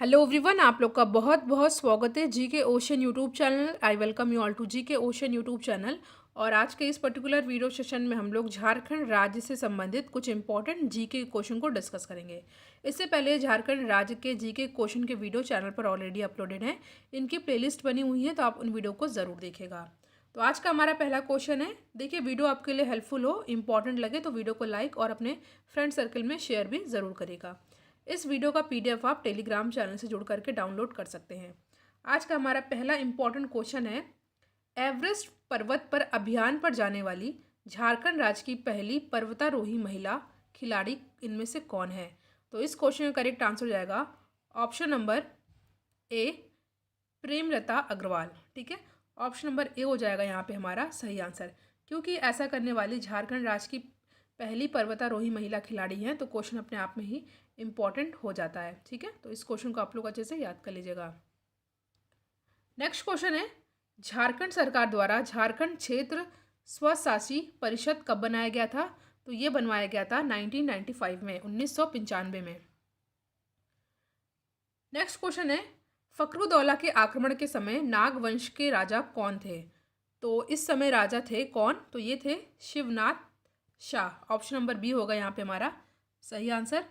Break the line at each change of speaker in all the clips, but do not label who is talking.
Hello everyone, आप लोग का बहुत बहुत स्वागत है G K Ocean YouTube channel. I welcome you all to G K Ocean YouTube channel. और आज के इस पर्टिकुलर वीडियो सेशन में हम लोग झारखंड राज्य से संबंधित कुछ इंपॉर्टेंट जी के क्वेश्चन को डिस्कस करेंगे। इससे पहले झारखंड राज्य के जी के क्वेश्चन के वीडियो चैनल पर ऑलरेडी अपलोडेड हैं। इनकी प्लेलिस्ट बनी हुई है, तो आप उन वीडियो को ज़रूर देखिएगा। तो आज का हमारा पहला क्वेश्चन है। देखिए, वीडियो आपके लिए हेल्पफुल हो, इंपॉर्टेंट लगे तो वीडियो को लाइक और अपने फ्रेंड सर्कल में शेयर भी ज़रूर करेगा। इस वीडियो का पीडीएफ आप टेलीग्राम चैनल से जुड़ करके डाउनलोड कर सकते हैं। आज का हमारा पहला इंपॉर्टेंट क्वेश्चन है, एवरेस्ट पर्वत पर अभियान पर जाने वाली झारखंड राज्य की पहली पर्वतारोही महिला खिलाड़ी इनमें से कौन है? तो इस क्वेश्चन का करेक्ट आंसर हो जाएगा option number A, Premlata Agarwal. ठीक है, ऑप्शन नंबर ए हो जाएगा यहाँ पे हमारा सही आंसर, क्योंकि ऐसा करने वाली झारखंड राज्य की पहली पर्वतारोही महिला खिलाड़ी हैं। तो क्वेश्चन अपने आप में ही इंपॉर्टेंट हो जाता है। ठीक है, तो इस क्वेश्चन को आप लोग अच्छे से याद कर लीजिएगा। नेक्स्ट क्वेश्चन है, झारखंड सरकार द्वारा झारखंड क्षेत्र स्वशासी परिषद कब बनाया गया था? तो ये बनवाया गया था 1995 में, 1995 में। नेक्स्ट क्वेश्चन है, फखरुद्दौला के आक्रमण के समय नाग वंश के राजा कौन थे? तो इस समय राजा थे कौन? तो ये थे Shivnath Shah. Option number B होगा यहाँ पे हमारा सही आंसर।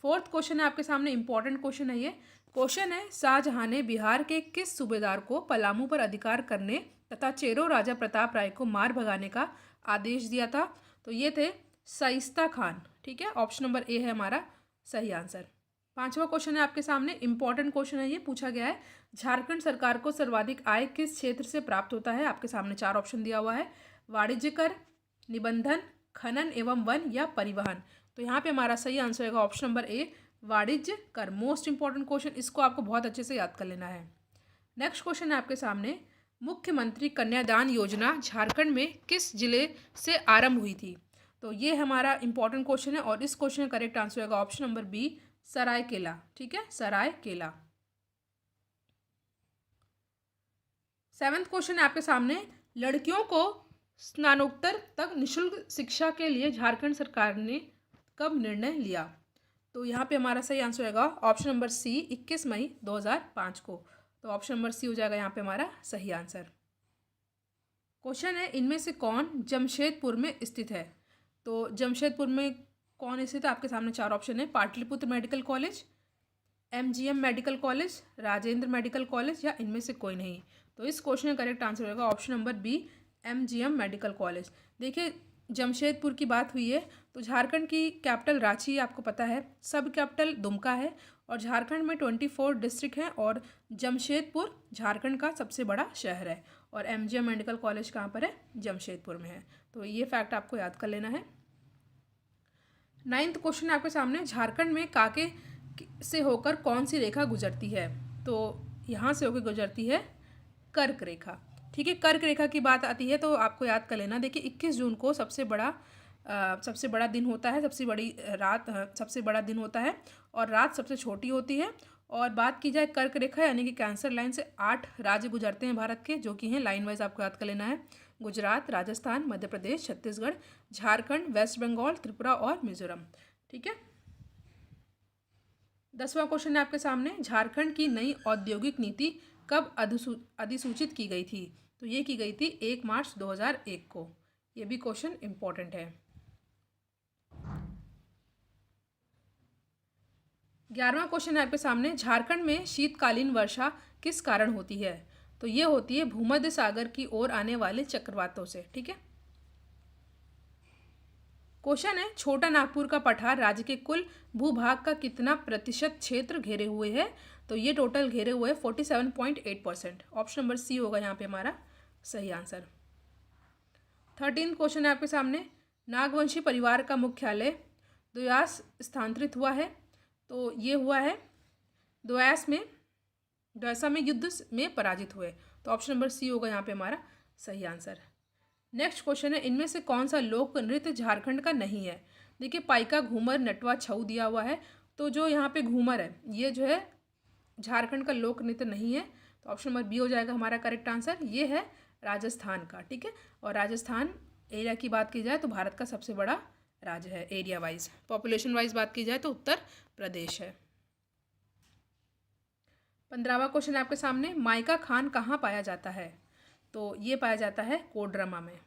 फोर्थ क्वेश्चन है आपके सामने, इंपॉर्टेंट क्वेश्चन है ये। क्वेश्चन है, शाहजहां ने बिहार के किस सूबेदार को पलामू पर अधिकार करने तथा चेरो राजा प्रताप राय को मार भगाने का आदेश दिया था? तो ये थे शाइस्ता खान। ठीक है, ऑप्शन नंबर ए है हमारा सही आंसर। पांचवा क्वेश्चन है आपके सामने, इंपॉर्टेंट क्वेश्चन है ये। पूछा गया है, झारखंड सरकार को सर्वाधिक आय किस क्षेत्र से प्राप्त होता है? आपके सामने चार ऑप्शन दिया हुआ है, वाणिज्य कर, निबंधन, खनन एवं वन या परिवहन। तो यहाँ पे हमारा सही आंसर होगा ऑप्शन नंबर ए, वाणिज्य कर। मोस्ट इंपॉर्टेंट क्वेश्चन, इसको आपको बहुत अच्छे से याद कर लेना है। नेक्स्ट क्वेश्चन है आपके सामने, मुख्यमंत्री कन्यादान योजना झारखंड में किस जिले से आरंभ हुई थी? तो ये हमारा इंपॉर्टेंट क्वेश्चन है और इस क्वेश्चन का करेक्ट आंसर होगा ऑप्शन नंबर बी, सरायकेला। ठीक है, सरायकेला। सेवंथ क्वेश्चन है आपके सामने, लड़कियों को स्नातकोत्तर तक निःशुल्क शिक्षा के लिए झारखंड सरकार ने कब निर्णय लिया? तो यहाँ पे हमारा सही आंसर होगा ऑप्शन नंबर सी, 21 मई 2005 को। तो ऑप्शन नंबर सी हो जाएगा यहाँ पे हमारा सही आंसर। क्वेश्चन है, इनमें से कौन जमशेदपुर में स्थित है? तो जमशेदपुर में कौन स्थित है? आपके सामने चार ऑप्शन है, Pataliputra medical college, MGM medical college, Rajendra medical college या इनमें से कोई नहीं। तो इस क्वेश्चन का करेक्ट आंसर होगा option number B, MGM medical college. देखिए, जमशेदपुर की बात हुई है तो झारखंड की कैपिटल रांची आपको पता है, सब कैपिटल दुमका है और झारखंड में 24 डिस्ट्रिक्ट हैं और जमशेदपुर झारखंड का सबसे बड़ा शहर है। और एमजीएम मेडिकल कॉलेज कहाँ पर है? जमशेदपुर में है। तो ये फैक्ट आपको याद कर लेना है। नाइन्थ क्वेश्चन है आपके सामने, झारखंड में काके से होकर कौन सी रेखा गुजरती है? तो यहाँ से होकर गुजरती है कर्क रेखा। ठीक है, कर्क रेखा की बात आती है तो आपको याद कर लेना। देखिए, 21 जून को सबसे बड़ा दिन होता है, सबसे बड़ा दिन होता है और रात सबसे छोटी होती है। और बात की जाए कर्क रेखा यानी कि कैंसर लाइन से 8 राज्य गुजरते हैं भारत के, जो कि हैं लाइन वाइज आपको याद कर लेना है, गुजरात, राजस्थान, मध्य प्रदेश, छत्तीसगढ़, झारखंड, वेस्ट बंगाल, त्रिपुरा और मिजोरम। ठीक है, 10वां क्वेश्चन है आपके सामने, झारखंड की नई औद्योगिक नीति कब अधिसूचित की गई थी? तो ये की गई थी 1 मार्च 2001 को। ये भी क्वेश्चन इंपॉर्टेंट है। 11वां क्वेश्चन है आपके सामने, झारखंड में शीतकालीन वर्षा किस कारण होती है? तो ये होती है भूमध्य सागर की ओर आने वाले चक्रवातों से। ठीक है, क्वेश्चन है, छोटा नागपुर का पठार राज्य के कुल भूभाग का कितना प्रतिशत क्षेत्र घेरे हुए है? तो ये टोटल घेरे हुए है 47.8%। ऑप्शन नंबर सी होगा यहाँ पे हमारा सही आंसर। 13 क्वेश्चन है आपके सामने, नागवंशी परिवार का मुख्यालय द्वयास स्थानांतरित हुआ है। तो ये हुआ है द्वैसा में युद्ध में पराजित हुए। तो ऑप्शन नंबर सी होगा यहाँ पे हमारा सही आंसर। नेक्स्ट क्वेश्चन है, इनमें से कौन सा लोक नृत्य झारखंड का नहीं है? देखिए, पाइका, घूमर, नटवा, छऊ दिया हुआ है। तो जो यहाँ पे घूमर है, ये जो है झारखंड का लोक नृत्य नहीं है। तो ऑप्शन नंबर बी हो जाएगा हमारा करेक्ट आंसर। ये है राजस्थान का। ठीक है, और राजस्थान एरिया की बात की जाए तो भारत का सबसे बड़ा राज्य है एरिया वाइज। पॉपुलेशन वाइज बात की जाए तो उत्तर प्रदेश है। 15वां क्वेश्चन है आपके सामने, माइका खान कहाँ पाया जाता है? तो ये पाया जाता है कोडरमा में।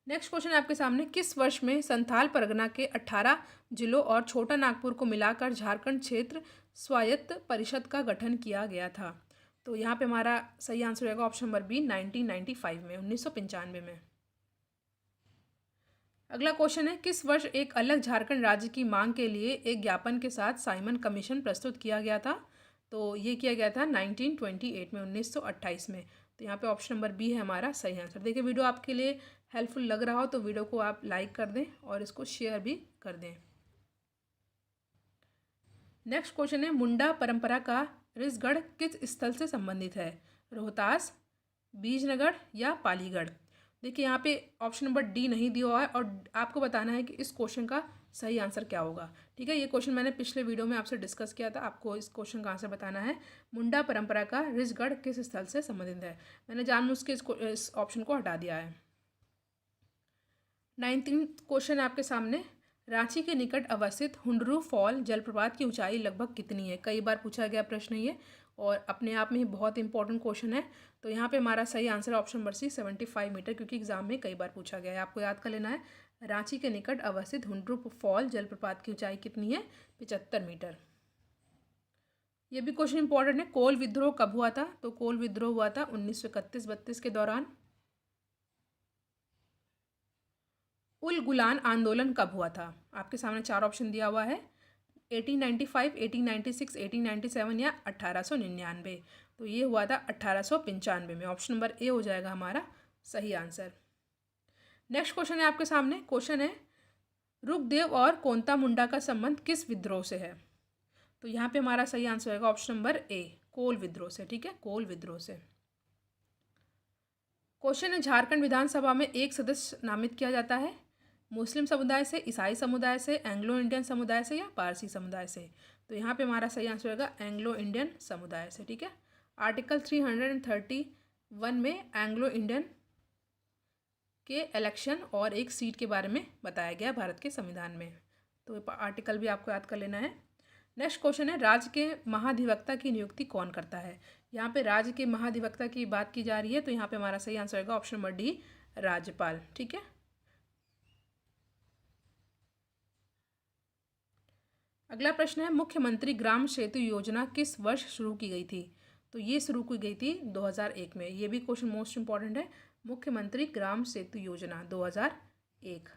नेक्स्ट क्वेश्चन है आपके सामने, किस वर्ष में संथाल परगना के 18 जिलों और छोटा नागपुर को मिलाकर झारखंड क्षेत्र स्वायत्त परिषद का गठन किया गया था? तो यहाँ पे हमारा सही आंसर रहेगा ऑप्शन नंबर बी, 1995 में, 1995 में। अगला क्वेश्चन है, किस वर्ष एक अलग झारखंड राज्य की मांग के लिए एक ज्ञापन के साथ साइमन कमीशन प्रस्तुत किया गया था? तो ये किया गया था 1928 में, 1928 में। तो यहाँ पे ऑप्शन नंबर बी है हमारा सही आंसर। देखिए, वीडियो आपके लिए हेल्पफुल लग रहा हो तो वीडियो को आप लाइक कर दें और इसको शेयर भी कर दें। नेक्स्ट क्वेश्चन है, मुंडा परंपरा का रिसगढ़ किस स्थल से संबंधित है? रोहतास, बीजनगढ़ या पालीगढ़? देखिए, यहाँ पे ऑप्शन नंबर डी नहीं दिया हुआ है और आपको बताना है कि इस क्वेश्चन का सही आंसर क्या होगा। ठीक है, ये क्वेश्चन मैंने पिछले वीडियो में आपसे डिस्कस किया था। आपको इस क्वेश्चन का आंसर बताना है, मुंडा परंपरा का रिसगढ़ किस स्थल से संबंधित है। मैंने जानबूझ के इस ऑप्शन को हटा दिया है। 19th क्वेश्चन है आपके सामने, रांची के निकट अवस्थित हुंडरू फॉल जलप्रपात की ऊंचाई लगभग कितनी है? कई बार पूछा गया प्रश्न ये और अपने आप में ही बहुत इंपॉर्टेंट क्वेश्चन है। तो यहाँ पे हमारा सही आंसर है ऑप्शन नंबर सी, 75 मीटर, क्योंकि एग्जाम में कई बार पूछा गया है। आपको याद कर लेना है, रांची के निकट अवस्थित हुंडरू फॉल जलप्रपात की ऊंचाई कितनी है? 75 मीटर। ये भी क्वेश्चन इंपॉर्टेंट है, कोल विद्रोह कब हुआ था? तो कोल विद्रोह हुआ था 1931-32 के दौरान। उल गुलान आंदोलन कब हुआ था? आपके सामने 4 ऑप्शन दिया हुआ है, 1895, 1896, 1897 या 1899। तो ये हुआ था 1895 में। ऑप्शन नंबर ए हो जाएगा हमारा सही आंसर। नेक्स्ट क्वेश्चन है आपके सामने, क्वेश्चन है, रुकदेव और कोंता मुंडा का संबंध किस विद्रोह से है? तो यहाँ पे हमारा सही आंसर होगा ऑप्शन नंबर ए, कोल विद्रोह से। ठीक है, कोल विद्रोह से। क्वेश्चन है, झारखंड विधानसभा में एक सदस्य नामित किया जाता है मुस्लिम समुदाय से, ईसाई समुदाय से, एंग्लो इंडियन समुदाय से या पारसी समुदाय से? तो यहाँ पे हमारा सही आंसर होगा एंग्लो इंडियन समुदाय से। ठीक है, आर्टिकल 331 में एंग्लो इंडियन के इलेक्शन और एक सीट के बारे में बताया गया भारत के संविधान में। तो आर्टिकल भी आपको याद कर लेना है। नेक्स्ट क्वेश्चन है, राज्य के महाधिवक्ता की नियुक्ति कौन करता है? यहाँ पे राज्य के महाधिवक्ता की बात की जा रही है, तो यहाँ पे हमारा सही आंसर होगा ऑप्शन नंबर डी, राज्यपाल। ठीक है, अगला प्रश्न है, मुख्यमंत्री ग्राम सेतु योजना किस वर्ष शुरू की गई थी? तो ये शुरू की गई थी 2001 में। ये भी क्वेश्चन मोस्ट इंपॉर्टेंट है, मुख्यमंत्री ग्राम सेतु योजना 2001।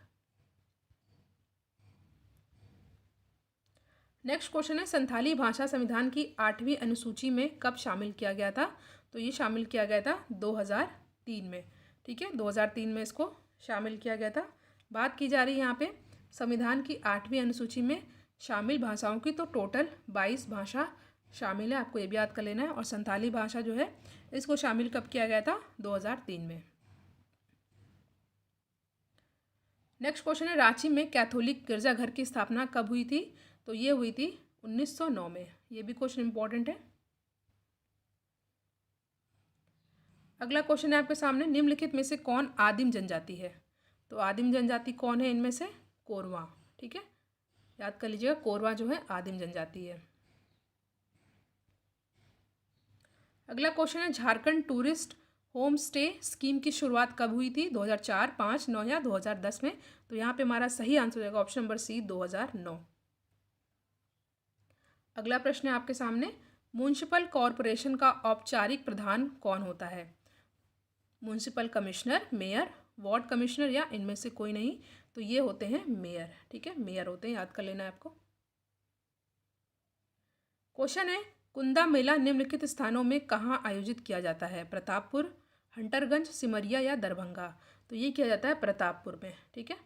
नेक्स्ट क्वेश्चन है, संथाली भाषा संविधान की 8वीं अनुसूची में कब शामिल किया गया था? तो ये शामिल किया गया था 2003 में। ठीक है, 2003 में इसको शामिल किया गया था। बात की जा रही है यहाँ पे संविधान की 8वीं अनुसूची में शामिल भाषाओं की, तो टोटल 22 भाषा शामिल है, आपको ये भी याद कर लेना है। और संथाली भाषा जो है इसको शामिल कब किया गया था? 2003 में। नेक्स्ट क्वेश्चन है, रांची में कैथोलिक गिरजाघर की स्थापना कब हुई थी? तो ये हुई थी 1909 में। ये भी क्वेश्चन इंपॉर्टेंट है। अगला क्वेश्चन है आपके सामने, निम्नलिखित में से कौन आदिम जनजाति है? तो आदिम जनजाति कौन है इनमें से? कोरवा। ठीक है, याद कर लीजिएगा, कोरवा जो है आदिम जनजाति है। अगला क्वेश्चन है, Jharkhand tourist home stay scheme की शुरुआत कब हुई थी? 2004, 5, 9 या 2010 में? तो यहाँ पे हमारा सही आंसर हो जाएगा ऑप्शन नंबर सी, 2009। अगला प्रश्न है आपके सामने, म्युनिसिपल कॉरपोरेशन का औपचारिक प्रधान कौन होता है? Municipal commissioner, mayor, ward commissioner या इनमें से कोई नहीं? तो ये होते हैं मेयर। ठीक है, मेयर होते हैं, याद कर लेना है आपको। क्वेश्चन है, कुंदा मेला निम्नलिखित स्थानों में कहाँ आयोजित किया जाता है? प्रतापपुर, हंटरगंज, सिमरिया या दरभंगा? तो ये किया जाता है प्रतापपुर में। ठीक है,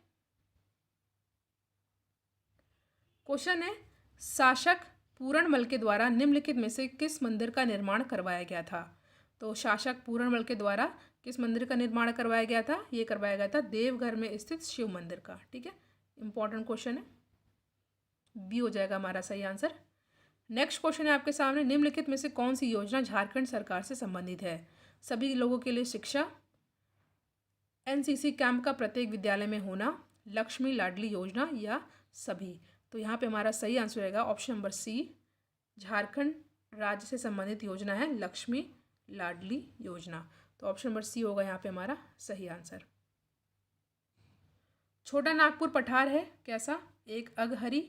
क्वेश्चन है, शासक पूरणमल के द्वारा निम्नलिखित में से किस मंदिर का निर्माण करवाया गया था? तो शासक पूरणमल के द्वारा किस मंदिर का निर्माण करवाया गया था? ये करवाया गया था देवघर में स्थित शिव मंदिर का। ठीक है, इंपॉर्टेंट क्वेश्चन है, बी हो जाएगा हमारा सही आंसर। नेक्स्ट क्वेश्चन है आपके सामने, निम्नलिखित में से कौन सी योजना झारखंड सरकार से संबंधित है? सभी लोगों के लिए शिक्षा, एनसीसी कैंप का प्रत्येक विद्यालय में होना, लक्ष्मी लाडली योजना या सभी? तो यहाँ पे हमारा सही आंसर रहेगा ऑप्शन नंबर सी, झारखंड राज्य से संबंधित योजना है लक्ष्मी लाडली योजना। तो ऑप्शन नंबर सी होगा यहाँ पे हमारा सही आंसर। छोटा नागपुर पठार है कैसा? एक अघहरी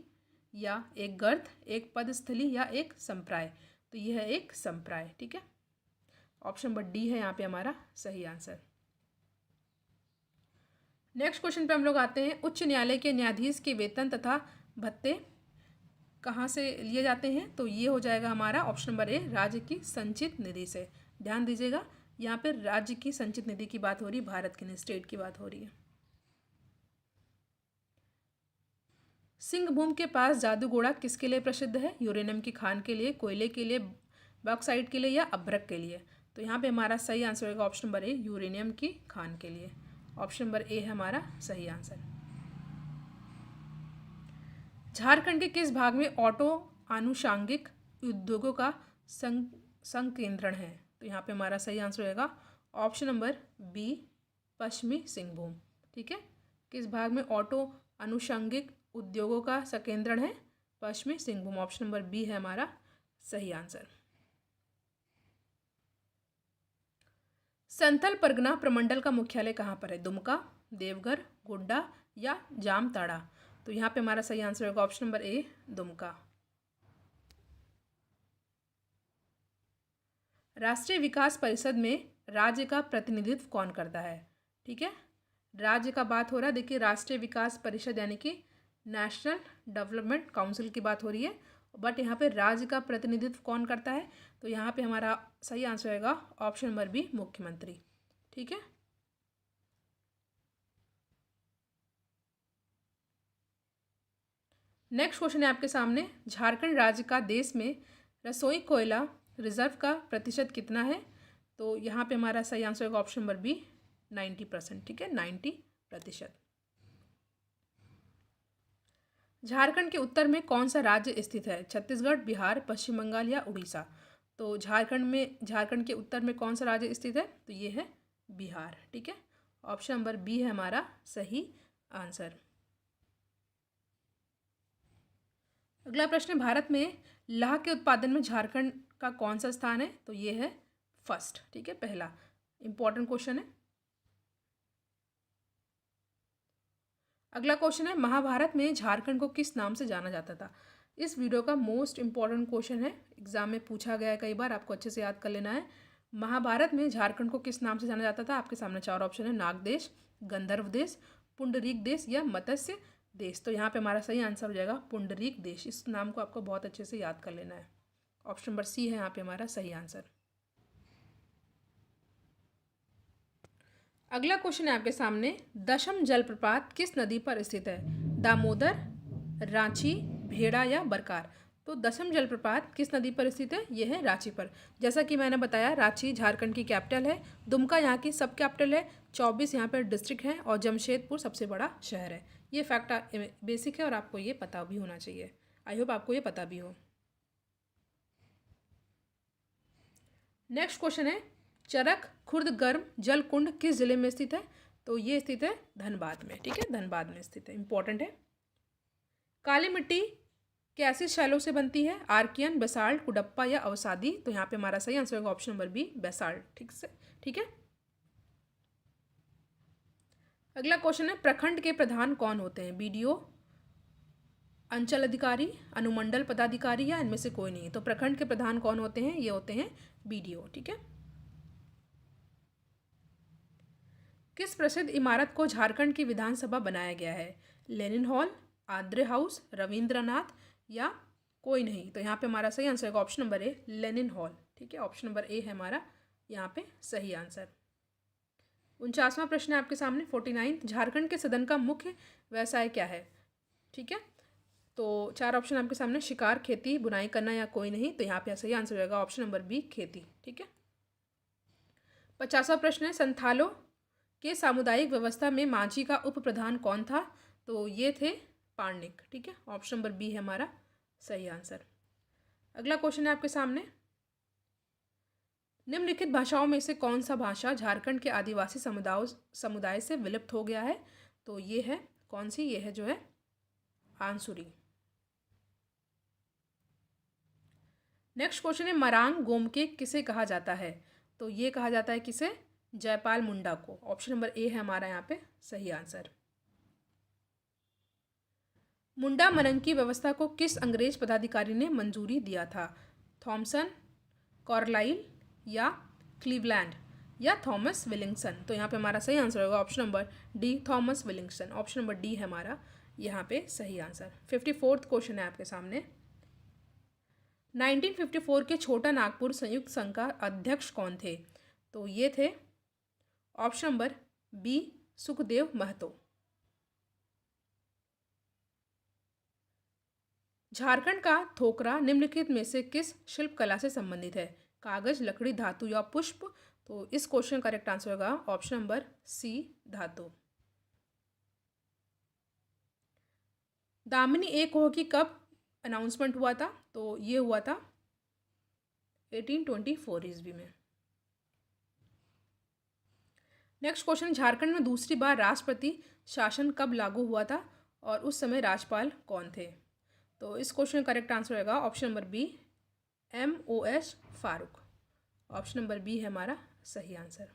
या एक गर्त, एक पदस्थली या एक संप्राय। तो यह है एक संप्राय, ठीक है। ऑप्शन नंबर डी है यहाँ पे हमारा सही आंसर। नेक्स्ट क्वेश्चन पे हम लोग आते हैं, उच्च न्यायालय के न्यायाधीश के वेतन तथा भत्ते कहाँ से लिए जाते हैं? तो ये हो जाएगा हमारा ऑप्शन नंबर ए, राज्य की संचित निधि से। ध्यान दीजिएगा, यहाँ पे राज्य की संचित निधि की बात हो रही है, भारत की नहीं, स्टेट की बात हो रही है। सिंहभूम के पास जादूगोड़ा किसके लिए प्रसिद्ध है? यूरेनियम की खान के लिए, कोयले के लिए, बॉक्साइट के लिए या अभ्रक के लिए? तो यहाँ पे हमारा सही आंसर होगा ऑप्शन नंबर ए, यूरेनियम की खान के लिए। ऑप्शन नंबर ए है हमारा सही आंसर। झारखंड के किस भाग में ऑटो आनुषांगिक उद्योगों का संकेंद्रण है? तो यहाँ पे हमारा सही आंसर होगा ऑप्शन नंबर बी, पश्चिमी सिंहभूम, ठीक है। किस भाग में ऑटो आनुषंगिक उद्योगों का संकेंद्रण है? पश्चिमी सिंहभूम। ऑप्शन नंबर बी है हमारा सही आंसर। संथल परगना प्रमंडल का मुख्यालय कहाँ पर है? दुमका, देवघर, गोड्डा या जामताड़ा? तो यहाँ पे हमारा सही आंसर होगा ऑप्शन नंबर ए, दुमका। राष्ट्रीय विकास परिषद में राज्य का प्रतिनिधित्व कौन करता है? ठीक है, राज्य का बात हो रहा है। देखिए, राष्ट्रीय विकास परिषद यानी कि नेशनल डेवलपमेंट काउंसिल की बात हो रही है, बट यहाँ पे राज्य का प्रतिनिधित्व कौन करता है? तो यहाँ पे हमारा सही आंसर रहेगा ऑप्शन नंबर बी, मुख्यमंत्री, ठीक है। नेक्स्ट क्वेश्चन है आपके सामने, झारखंड राज्य का देश में रसोई कोयला रिजर्व का प्रतिशत कितना है? तो यहाँ पे हमारा सही आंसर होगा ऑप्शन नंबर बी, 90%, ठीक है, 90%। झारखंड के उत्तर में कौन सा राज्य स्थित है? छत्तीसगढ़, बिहार, पश्चिम बंगाल या उड़ीसा? तो झारखंड के उत्तर में कौन सा राज्य स्थित है? तो ये है बिहार, ठीक है। ऑप्शन नंबर बी है हमारा सही आंसर। अगला प्रश्न, भारत में लाह के उत्पादन में झारखंड का कौन सा स्थान है? तो ये है फर्स्ट, ठीक है, पहला। इंपॉर्टेंट क्वेश्चन है। अगला क्वेश्चन है, महाभारत में झारखंड को किस नाम से जाना जाता था? इस वीडियो का मोस्ट इंपॉर्टेंट क्वेश्चन है, एग्जाम में पूछा गया है कई बार, आपको अच्छे से याद कर लेना है। महाभारत में झारखंड को किस नाम से जाना जाता था? आपके सामने चार ऑप्शन है, नाग देश, गंधर्व देश, पुंडरीक देश या मत्स्य देश। तो यहाँ पे हमारा सही आंसर हो जाएगा पुंडरीक देश। इस नाम को आपको बहुत अच्छे से याद कर लेना है। ऑप्शन नंबर सी है यहाँ पे हमारा सही आंसर। अगला क्वेश्चन है आपके सामने, दशम जलप्रपात किस नदी पर स्थित है? दामोदर, रांची, भेड़ा या बरकार? तो दशम जलप्रपात किस नदी पर स्थित है? यह है रांची पर। जैसा कि मैंने बताया, रांची झारखंड की कैपिटल है, दुमका यहाँ की सब कैपिटल है, 24 यहाँ पर डिस्ट्रिक्ट है और जमशेदपुर सबसे बड़ा शहर है। ये फैक्ट बेसिक है और आपको ये पता भी होना चाहिए। आई होप आपको ये पता भी हो। नेक्स्ट क्वेश्चन है, चरक खुर्द गर्म जल कुंड किस जिले में स्थित है? तो ये स्थित है धनबाद में, ठीक है, धनबाद में स्थित है, इंपॉर्टेंट है। काली मिट्टी कैसी शैलों से बनती है? आर्कियन, बेसाल्ट, कुडप्पा या अवसादी? तो यहाँ पे हमारा सही आंसर होगा ऑप्शन नंबर बी, बेसाल्ट, ठीक है। अगला क्वेश्चन है, प्रखंड के प्रधान कौन होते हैं? बीडीओ, अंचल अधिकारी, अनुमंडल पदाधिकारी या इनमें से कोई नहीं? तो प्रखंड के प्रधान कौन होते हैं? ये होते हैं बीडीओ, ठीक है। किस प्रसिद्ध इमारत को झारखंड की विधानसभा बनाया गया है? लेनिन हॉल, आद्रे हाउस, रविंद्रनाथ या कोई नहीं? तो यहाँ पे हमारा सही आंसर है ऑप्शन नंबर ए, लेनिन हॉल, ठीक है। ऑप्शन नंबर ए है हमारा यहाँ पे सही आंसर। 49वां प्रश्न है आपके सामने, 49, झारखंड के सदन का मुख्य व्यवसाय क्या है? ठीक है, तो चार ऑप्शन आपके सामने, शिकार, खेती, बुनाई करना या कोई नहीं? तो यहाँ पे सही आंसर रहेगा ऑप्शन नंबर बी, खेती, ठीक है। 50वां प्रश्न है, संथालों के सामुदायिक व्यवस्था में मांझी का उप प्रधान कौन था? तो ये थे पार्निक, ठीक है। ऑप्शन नंबर बी है हमारा सही आंसर। अगला क्वेश्चन है आपके सामने, निम्नलिखित भाषाओं में से कौन सा भाषा झारखंड के आदिवासी समुदाय से विलुप्त हो गया है? तो ये है कौन सी? ये है जो है आंसुरी, नेक्स्ट क्वेश्चन है मरांग गोमके किसे कहा जाता है? तो ये कहा जाता है किसे? जयपाल मुंडा को। ऑप्शन नंबर ए है हमारा यहाँ पे सही आंसर। मुंडा मनन की व्यवस्था को किस अंग्रेज पदाधिकारी ने मंजूरी दिया था? थॉमसन, कॉर्लाइल या क्लीवलैंड या थॉमस विलिंगसन? तो यहाँ पे हमारा सही आंसर होगा option number D, Thomas Willingson. Option number D है हमारा यहाँ पे सही आंसर। 54th क्वेश्चन है आपके सामने। 1954 के छोटा नागपुर संयुक्त संघ का अध्यक्ष कौन थे? तो ये थे option number B, Sukhdev Mahato. Jharkhand का थोकरा निम्नलिखित में से किस शिल्प कला से संबंधित है? कागज, लकड़ी, धातु या पुष्प? तो इस क्वेश्चन का करेक्ट आंसर होगा ऑप्शन नंबर सी, धातु। दामिनी एक हो की कब अनाउंसमेंट हुआ था? तो ये हुआ था 1824 ईस्वी में। नेक्स्ट क्वेश्चन, झारखंड में दूसरी बार राष्ट्रपति शासन कब लागू हुआ था और उस समय राज्यपाल कौन थे? तो इस क्वेश्चन का करेक्ट आंसर होगा option number B, MOS Farooq. Option number B है हमारा सही आंसर।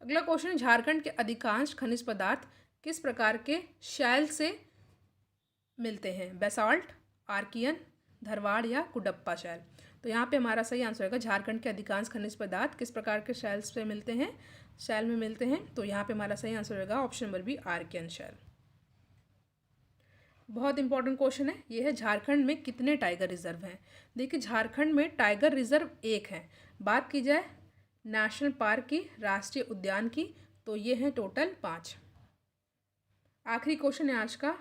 अगला क्वेश्चन, झारखंड के अधिकांश खनिज पदार्थ किस प्रकार के शैल से मिलते हैं? बेसाल्ट, आर्कियन, धरवाड़ या कुडप्पा शैल? तो यहाँ पे हमारा सही आंसर होगा झारखंड के अधिकांश खनिज पदार्थ किस प्रकार के शैल से मिलते हैं? शैल में मिलते हैं। तो यहाँ पे हमारा सही आंसर होगा ऑप्शन नंबर बी, आर्कियन शैल। बहुत इंपॉर्टेंट क्वेश्चन है ये है, झारखंड में कितने टाइगर रिजर्व हैं? देखिए झारखंड में टाइगर रिजर्व एक है। बात की जाए नेशनल पार्क की, राष्ट्रीय उद्यान की, तो ये हैं टोटल 5। आखिरी क्वेश्चन है आज का,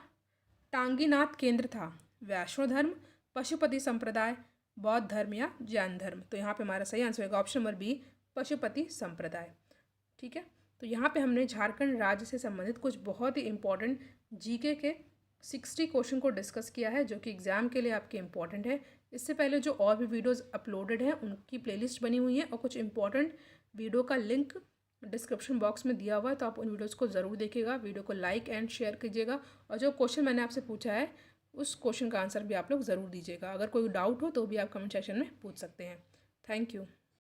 टांगीनाथ केंद्र था वैष्णो धर्म, पशुपति संप्रदाय, बौद्ध धर्म या जैन धर्म? तो यहाँ पे हमारा सही आंसर होगा ऑप्शन नंबर बी, पशुपति संप्रदाय। ठीक है, तो यहाँ पे हमने झारखंड राज्य से संबंधित कुछ बहुत ही इंपॉर्टेंट जीके के 60 क्वेश्चन को डिस्कस किया है जो कि एग्जाम के लिए आपके इंपॉर्टेंट है। इससे पहले जो और भी वीडियोस अपलोडेड हैं उनकी प्लेलिस्ट बनी हुई है और कुछ इंपॉर्टेंट वीडियो का लिंक डिस्क्रिप्शन बॉक्स में दिया हुआ है, तो आप उन वीडियोस को ज़रूर देखिएगा। वीडियो को लाइक एंड शेयर कीजिएगा और जो क्वेश्चन मैंने आपसे पूछा है उस क्वेश्चन का आंसर भी आप लोग ज़रूर दीजिएगा। अगर कोई डाउट हो तो भी आप कमेंट सेक्शन में पूछ सकते हैं। Thank you.